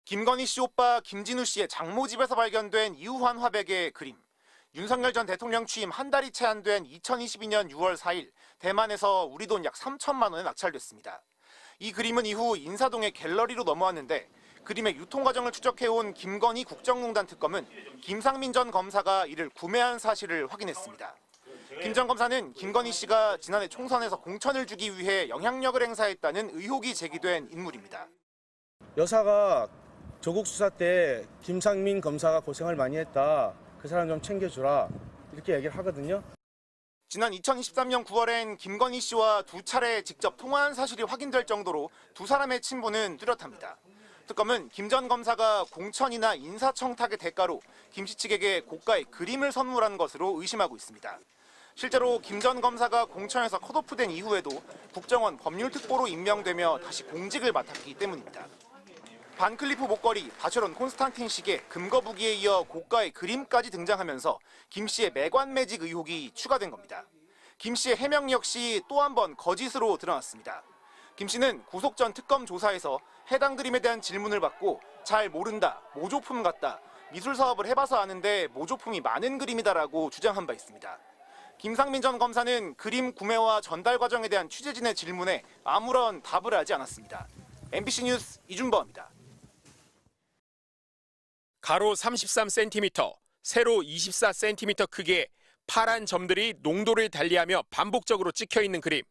김건희 씨 오빠 김진우 씨의 장모 집에서 발견된 이우환 화백의 그림. 윤석열 전 대통령 취임 한 달이 채 안 된 2022년 6월 4일 대만에서 우리 돈 약 3천만 원에 낙찰됐습니다. 이 그림은 이후 인사동의 갤러리로 넘어왔는데 그림의 유통 과정을 추적해온 김건희 국정농단 특검은 김상민 전 검사가 이를 구매한 사실을 확인했습니다. 김 전 검사는 김건희 씨가 지난해 총선에서 공천을 주기 위해 영향력을 행사했다는 의혹이 제기된 인물입니다. 여사가 조국 수사 때 김상민 검사가 고생을 많이 했다. 그 사람 좀 챙겨주라. 이렇게 얘기를 하거든요. 지난 2023년 9월엔 김건희 씨와 두 차례 직접 통화한 사실이 확인될 정도로 두 사람의 친분은 뚜렷합니다. 특검은 김 전 검사가 공천이나 인사청탁의 대가로 김 씨 측에게 고가의 그림을 선물한 것으로 의심하고 있습니다. 실제로 김 전 검사가 공천에서 컷오프된 이후에도 국정원 법률특보로 임명되며 다시 공직을 맡았기 때문입니다. 반클리프 목걸이, 바쉐론 콘스탄틴 시계, 금거북이에 이어 고가의 그림까지 등장하면서 김 씨의 매관 매직 의혹이 추가된 겁니다. 김 씨의 해명 역시 또 한 번 거짓으로 드러났습니다. 김 씨는 구속 전 특검 조사에서 해당 그림에 대한 질문을 받고 잘 모른다, 모조품 같다, 미술 사업을 해봐서 아는데 모조품이 많은 그림이다라고 주장한 바 있습니다. 김상민 전 검사는 그림 구매와 전달 과정에 대한 취재진의 질문에 아무런 답을 하지 않았습니다. MBC 뉴스 이준범입니다. 가로 33cm, 세로 24cm 크기의 파란 점들이 농도를 달리하며 반복적으로 찍혀있는 그림.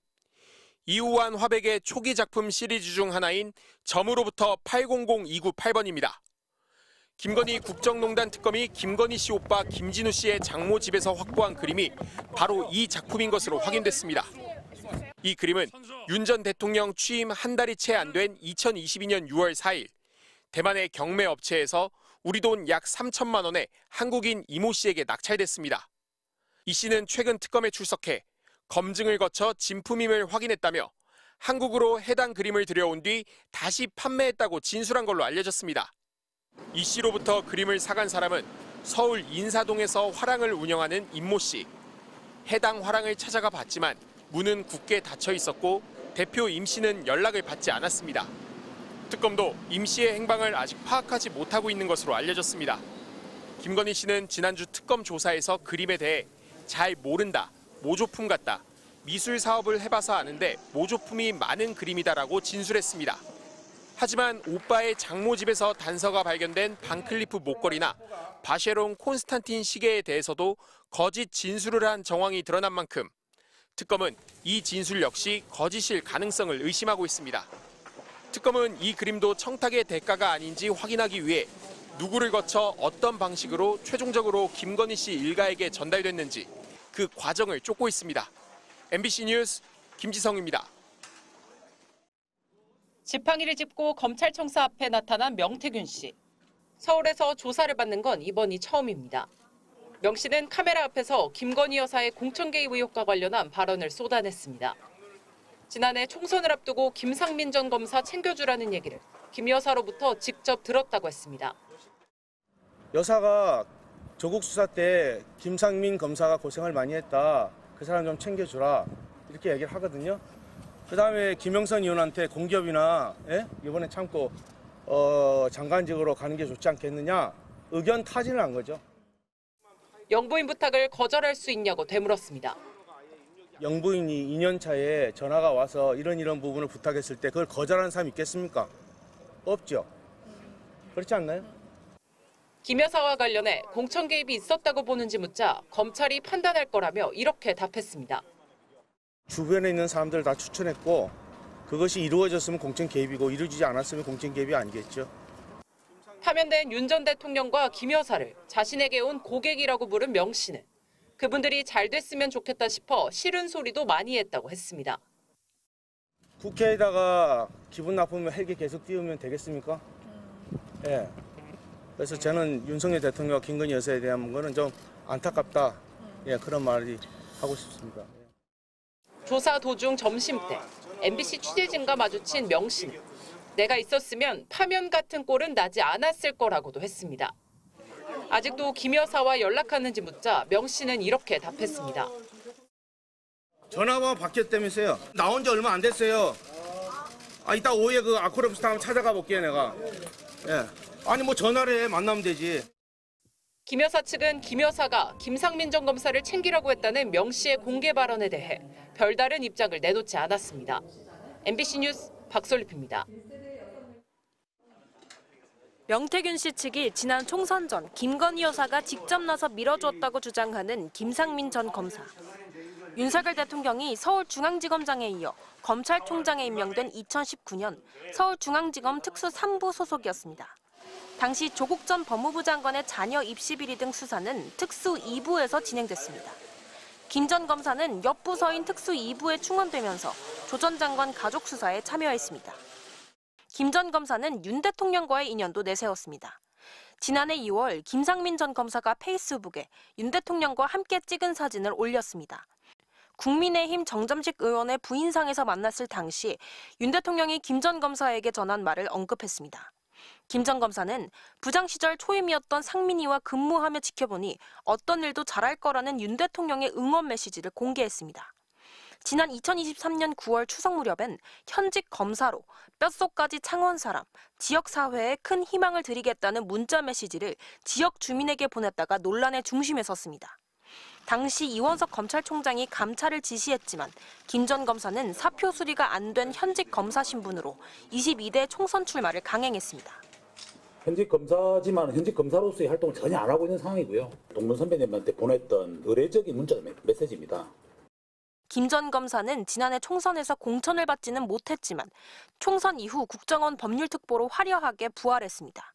이우환 화백의 초기 작품 시리즈 중 하나인 점으로부터 800298번입니다. 김건희 국정농단 특검이 김건희 씨 오빠 김진우 씨의 장모 집에서 확보한 그림이 바로 이 작품인 것으로 확인됐습니다. 이 그림은 윤 전 대통령 취임 한 달이 채 안 된 2022년 6월 4일 대만의 경매 업체에서 우리 돈 약 3천만 원에 한국인 이모 씨에게 낙찰됐습니다. 이 씨는 최근 특검에 출석해 검증을 거쳐 진품임을 확인했다며 한국으로 해당 그림을 들여온 뒤 다시 판매했다고 진술한 걸로 알려졌습니다. 이 씨로부터 그림을 사간 사람은 서울 인사동에서 화랑을 운영하는 임모 씨. 해당 화랑을 찾아가 봤지만 문은 굳게 닫혀 있었고 대표 임 씨는 연락을 받지 않았습니다. 특검도 임 씨의 행방을 아직 파악하지 못하고 있는 것으로 알려졌습니다. 김건희 씨는 지난주 특검 조사에서 그림에 대해 잘 모른다, 모조품 같다, 미술 사업을 해봐서 아는데 모조품이 많은 그림이다라고 진술했습니다. 하지만 오빠의 장모 집에서 단서가 발견된 반클리프 목걸이나 바쉐론 콘스탄틴 시계에 대해서도 거짓 진술을 한 정황이 드러난 만큼 특검은 이 진술 역시 거짓일 가능성을 의심하고 있습니다. 특검은 이 그림도 청탁의 대가가 아닌지 확인하기 위해 누구를 거쳐 어떤 방식으로 최종적으로 김건희 씨 일가에게 전달됐는지 그 과정을 쫓고 있습니다. MBC 뉴스 김지성입니다. 지팡이를 짚고 검찰청사 앞에 나타난 명태균 씨. 서울에서 조사를 받는 건 이번이 처음입니다. 명 씨는 카메라 앞에서 김건희 여사의 공천 개입 의혹과 관련한 발언을 쏟아냈습니다. 지난해 총선을 앞두고 김상민 전 검사 챙겨주라는 얘기를 김 여사로부터 직접 들었다고 했습니다. 여사가 조국 수사 때 김상민 검사가 고생을 많이 했다. 그 사람 좀 챙겨주라. 이렇게 얘기를 하거든요. 그다음에 김영선 의원한테 공기업이나 이번에 참고 장관직으로 가는 게 좋지 않겠느냐 의견 타진을 한 거죠. 영부인 부탁을 거절할 수 있냐고 되물었습니다. 영부인이 2년 차에 전화가 와서 이런 부분을 부탁했을 때 그걸 거절하는 사람이 있겠습니까? 없죠. 그렇지 않나요? 김 여사와 관련해 공천 개입이 있었다고 보는지 묻자 검찰이 판단할 거라며 이렇게 답했습니다. 주변에 있는 사람들 다 추천했고 그것이 이루어졌으면 공천 개입이고 이루어지지 않았으면 공천 개입이 아니겠죠. 파면된 윤 전 대통령과 김 여사를 자신에게 온 고객이라고 부른 명 씨는 그분들이 잘 됐으면 좋겠다 싶어 싫은 소리도 많이 했다고 했습니다. 국회에다가 기분 나쁘면 헬기 계속 띄우면 되겠습니까? 예. 그래서 저는 윤석열 대통령과 김건희 여사에 대한 거는 좀 안타깝다. 예, 그런 말이 하고 싶습니다. 조사 도중 점심때 MBC 취재진과 마주친 명 씨는 내가 있었으면 파면 같은 꼴은 나지 않았을 거라고도 했습니다. 아직도 김 여사와 연락하는지 묻자 명 씨는 이렇게 답했습니다. 전화번호 바뀌었다면서요. 나온 지 얼마 안 됐어요. 이따 오후에 그 아쿠레프스타 한번 찾아가 볼게요, 내가. 예. 아니 뭐 전화를 해 만나면 되지. 김 여사 측은 김 여사가 김상민 전 검사를 챙기라고 했다는 명 씨의 공개 발언에 대해 별다른 입장을 내놓지 않았습니다. MBC 뉴스 박솔립입니다. 명태균 씨 측이 지난 총선 전 김건희 여사가 직접 나서 밀어줬다고 주장하는 김상민 전 검사. 윤석열 대통령이 서울중앙지검장에 이어 검찰총장에 임명된 2019년 서울중앙지검 특수 3부 소속이었습니다. 당시 조국 전 법무부 장관의 자녀 입시 비리 등 수사는 특수 2부에서 진행됐습니다. 김 전 검사는 옆 부서인 특수 2부에 충원되면서 조 전 장관 가족 수사에 참여했습니다. 김 전 검사는 윤 대통령과의 인연도 내세웠습니다. 지난해 2월 김상민 전 검사가 페이스북에 윤 대통령과 함께 찍은 사진을 올렸습니다. 국민의힘 정점식 의원의 부인상에서 만났을 당시 윤 대통령이 김 전 검사에게 전한 말을 언급했습니다. 김 전 검사는 부장 시절 초임이었던 상민이와 근무하며 지켜보니 어떤 일도 잘할 거라는 윤 대통령의 응원 메시지를 공개했습니다. 지난 2023년 9월 추석 무렵엔 현직 검사로 뼛속까지 창원 사람, 지역사회에 큰 희망을 드리겠다는 문자 메시지를 지역 주민에게 보냈다가 논란의 중심에 섰습니다. 당시 이원석 검찰총장이 감찰을 지시했지만 김 전 검사는 사표 수리가 안 된 현직 검사 신분으로 22대 총선 출마를 강행했습니다. 현직 검사지만 현직 검사로서의 활동을 전혀 안 하고 있는 상황이고요. 동문 선배님한테 보냈던 의례적인 문자 메시지입니다. 김 전 검사는 지난해 총선에서 공천을 받지는 못했지만 총선 이후 국정원 법률특보로 화려하게 부활했습니다.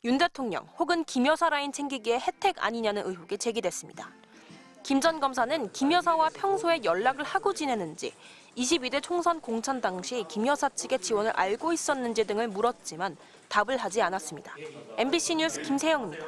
윤 대통령 혹은 김 여사 라인 챙기기에 혜택 아니냐는 의혹이 제기됐습니다. 김 전 검사는 김 여사와 평소에 연락을 하고 지내는지, 22대 총선 공천 당시 김 여사 측의 지원을 알고 있었는지 등을 물었지만 답을 하지 않았습니다. MBC 뉴스 김세영입니다.